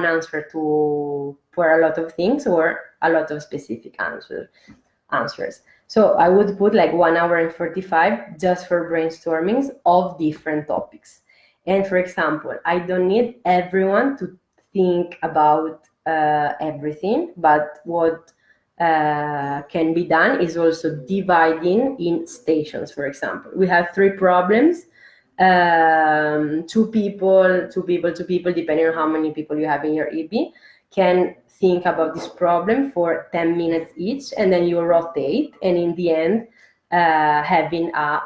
[SPEAKER 1] answer for a lot of things, or a lot of specific answers. So I would put like 1 hour and 45 just for brainstormings of different topics. And for example, I don't need everyone to think about everything, but what can be done is also dividing in stations. For example, we have 3 problems, two people, depending on how many people you have in your EB, can think about this problem for 10 minutes each, and then you rotate, and in the end, having an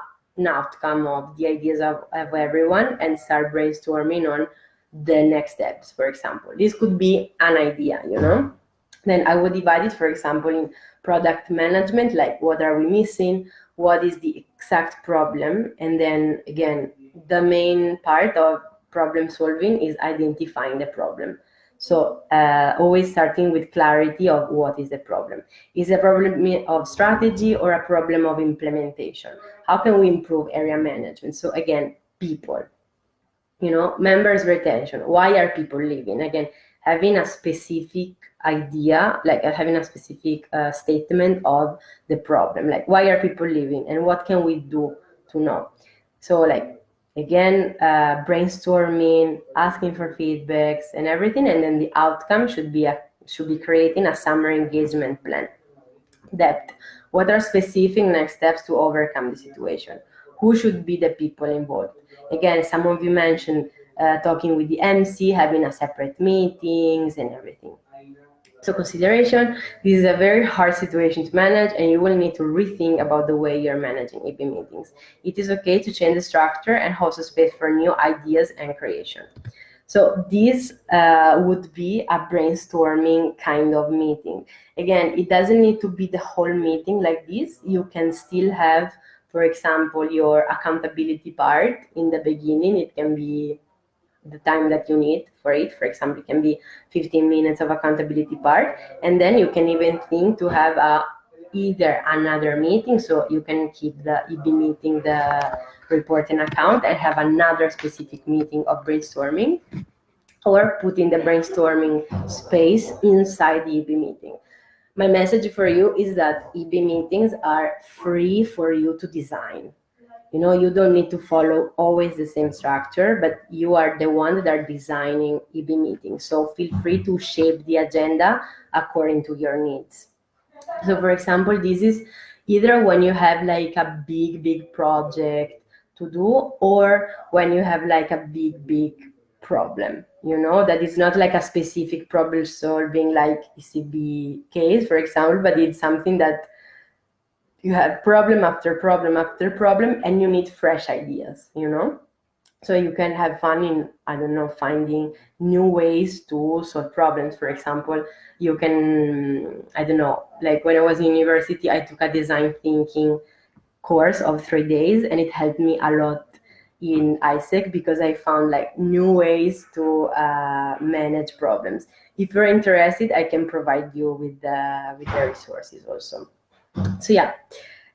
[SPEAKER 1] outcome of the ideas of everyone, and start brainstorming on the next steps. For example, this could be an idea, Then I would divide it, for example, in product management, like what are we missing, what is the exact problem, and then again, the main part of problem solving is identifying the problem. So always starting with clarity of what is the problem. Is a problem of strategy or a problem of implementation? How can we improve area management? So again, people, members retention. Why are people leaving? Again, having a specific idea, like having a specific statement of the problem, like why are people leaving and what can we do to know. So like, again, brainstorming, asking for feedbacks and everything, and then the outcome should be creating a summer engagement plan. Depth. What are specific next steps to overcome the situation? Who should be the people involved? Again, some of you mentioned talking with the MC, having a separate meetings and everything. So consideration, this is a very hard situation to manage and you will need to rethink about the way you're managing EP meetings. It is okay to change the structure and also space for new ideas and creation. So this would be a brainstorming kind of meeting. Again, it doesn't need to be the whole meeting like this. You can still have, for example, your accountability part in the beginning. It can be the time that you need for it. For example, it can be 15 minutes of accountability part. And then you can even think to have either another meeting, so you can keep the EB meeting, the reporting account, and have another specific meeting of brainstorming, or put in the brainstorming space inside the EB meeting. My message for you is that EB meetings are free for you to design. You don't need to follow always the same structure, but you are the one that are designing EB meetings. So feel free to shape the agenda according to your needs. So for example, this is either when you have like a big project to do, or when you have like a big problem, that is not like a specific problem solving like ECB case, for example, but it's something that you have problem after problem after problem and you need fresh ideas, so you can have fun in, I don't know, finding new ways to solve problems. For example, you can, I don't know, like when I was in university, I took a design thinking course of 3 days and it helped me a lot in ISEC because I found like new ways to manage problems. If you're interested, I can provide you with the resources also. So yeah,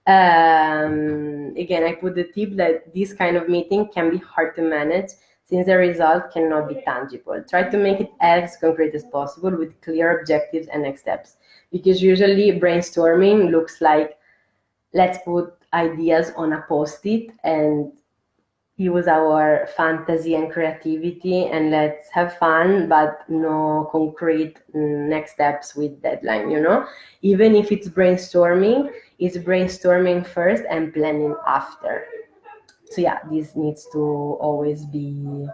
[SPEAKER 1] again, I put the tip that this kind of meeting can be hard to manage since the result cannot be tangible. Try to make it as concrete as possible with clear objectives and next steps, because usually brainstorming looks like, let's put ideas on a post-it and use our fantasy and creativity and let's have fun, but no concrete next steps with deadline. Even if it's brainstorming first and planning after. So yeah, this needs to always be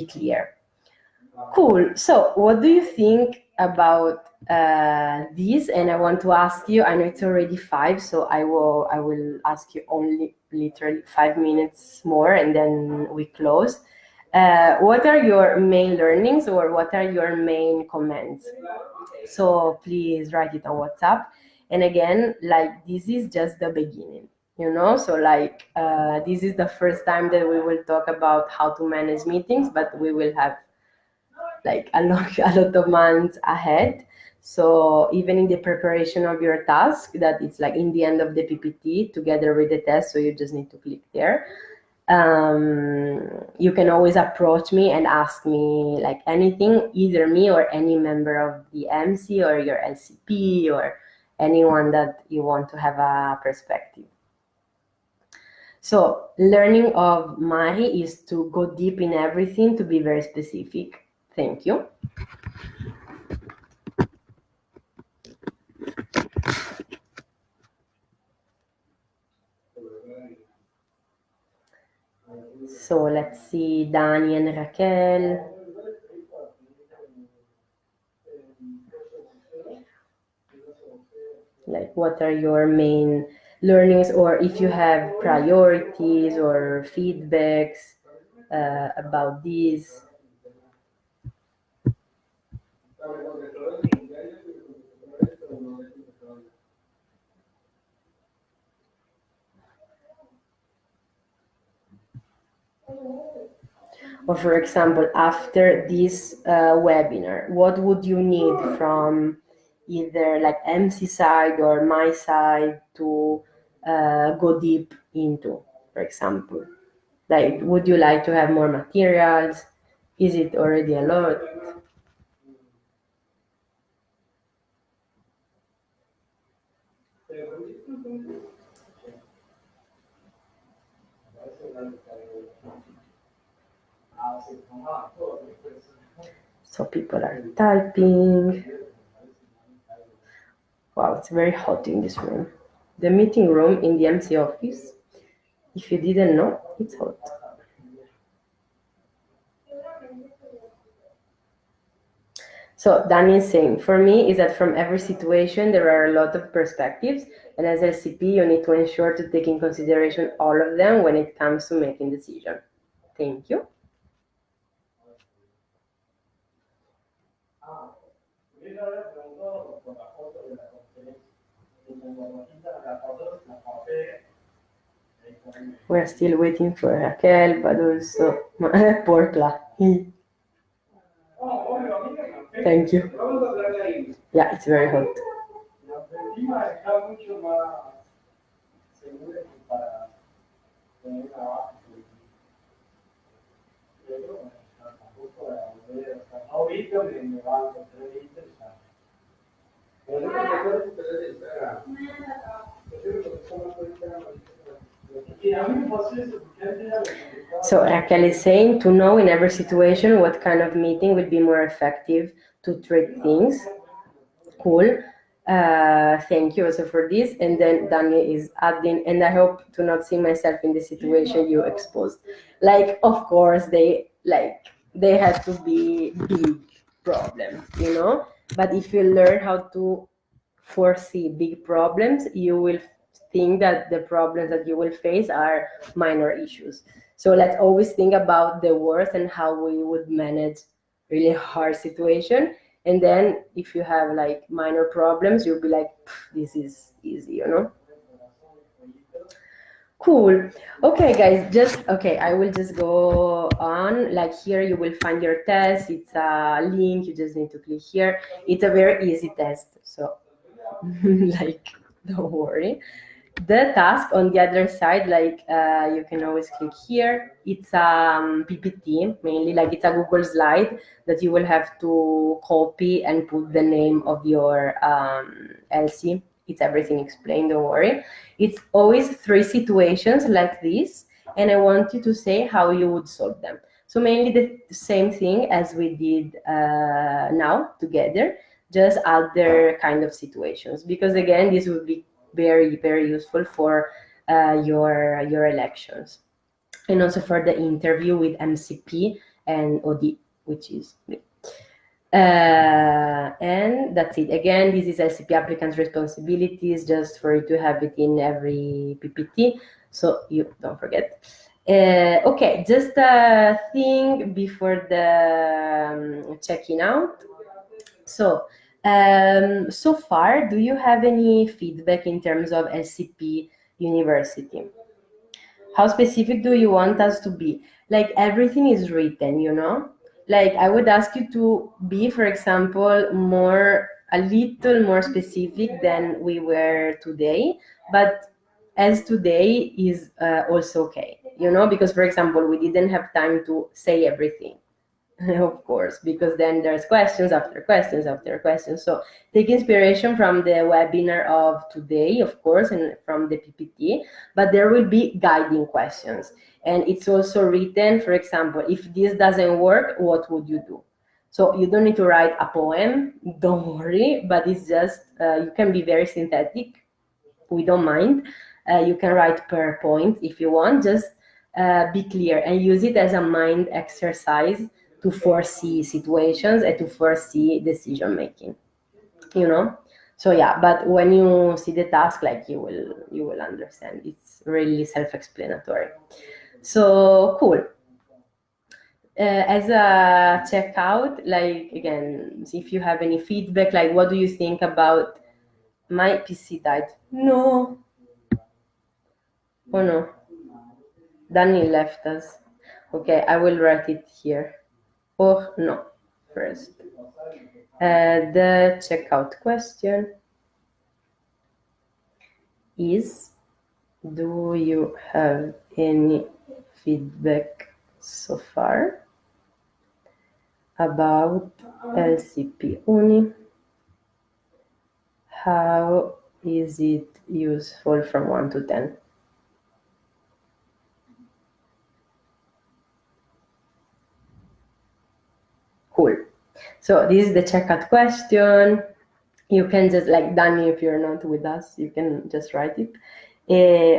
[SPEAKER 1] clear. Cool. So what do you think about this? And I want to ask you, I know it's already 5, so I will ask you only literally 5 minutes more and then we close. What are your main learnings or what are your main comments? So please write it on WhatsApp. And again, like, this is just the beginning, so like this is the first time that we will talk about how to manage meetings, but we will have like a lot of months ahead. So even in the preparation of your task, that it's like in the end of the PPT together with the test, so you just need to click there. You can always approach me and ask me like anything, either me or any member of the MC or your LCP or anyone that you want to have a perspective. So learning of Mahi is to go deep in everything, to be very specific. Thank you. So let's see, Dani and Raquel. Like, what are your main learnings, or if you have priorities or feedbacks about these? Or for example, after this webinar, what would you need from either like MC side or my side to go deep into, for example? Like, would you like to have more materials? Is it already a lot? So people are typing. Wow, it's very hot in this room. The meeting room in the MC office, if you didn't know, it's hot. So Danny is saying, for me, is that from every situation, there are a lot of perspectives. And as LCP, you need to ensure to take in consideration all of them when it comes to making decisions. Thank you. We're still waiting for Raquel, but also Portla. Thank you. Yeah, it's very hot. So Raquel is saying to know in every situation what kind of meeting would be more effective to treat things. Cool. Thank you also for this. And then Daniel is adding, and I hope to not see myself in the situation you exposed. Like, of course, they have to be big problems, you know. But if you learn how to foresee big problems, you will think that the problems that you will face are minor issues. So let's always think about the worst and how we would manage really hard situation. And then if you have like minor problems, you'll be like, this is easy, you know. Cool. Okay, guys, I will just go on. Like here, you will find your test. It's a link. You just need to click here. It's a very easy test. So like, don't worry. The task on the other side, like you can always click here. It's PPT, mainly like it's a Google slide that you will have to copy and put the name of your LC. It's everything explained, don't worry. It's always 3 situations like this, and I want you to say how you would solve them. So mainly the same thing as we did now together, just other kind of situations, because again, this would be very, very useful for your elections, and also for the interview with MCP and OD, which is me. And that's it. Again, this is LCP applicant's responsibilities, just for you to have it in every PPT, so you don't forget. Okay, just a thing before the checking out. So, so far, do you have any feedback in terms of LCP University? How specific do you want us to be? Like everything is written, you know? Like I would ask you to be, for example, a little more specific than we were today, but as today is also okay, you know? Because, for example, we didn't have time to say everything. Of course, because then there's questions after questions after questions. So take inspiration from the webinar of today, of course, and from the PPT, but there will be guiding questions. And it's also written, for example, if this doesn't work, what would you do? So you don't need to write a poem, don't worry, but it's just, you can be very synthetic. We don't mind. You can write per point if you want, just be clear and use it as a mind exercise to foresee situations and to foresee decision making, you know. So yeah, but when you see the task, like you will understand. It's really self-explanatory. So cool. As a checkout, like again, if you have any feedback, like what do you think about my PC died? No. Oh no. Danny left us. Okay, I will write it here. Or no, first. The checkout question is, do you have any feedback so far about LCP Uni? How is it useful from 1 to 10? Cool. So this is the checkout question. You can just, like, Danny, if you're not with us, you can just write it.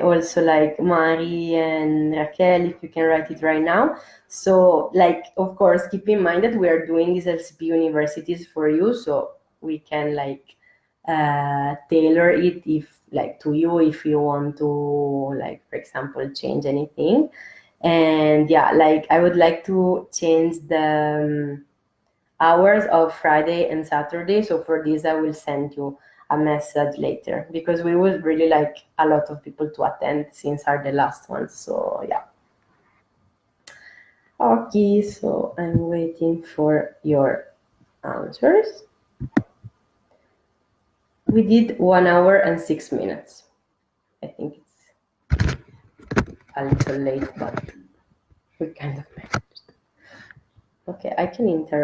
[SPEAKER 1] Also, like Mari and Raquel, if you can write it right now. So, like, of course, keep in mind that we are doing these LCP universities for you, so we can, like, tailor it if, like, to you, if you want to, like, for example, change anything. And yeah, like, I would like to change the hours of Friday and Saturday. So for this, I will send you a message later, because we would really like a lot of people to attend since are the last ones. So yeah. Okay, so I'm waiting for your answers. We did 1 hour and 6 minutes. I think it's a little late, but we kind of managed. Okay, I can interrupt.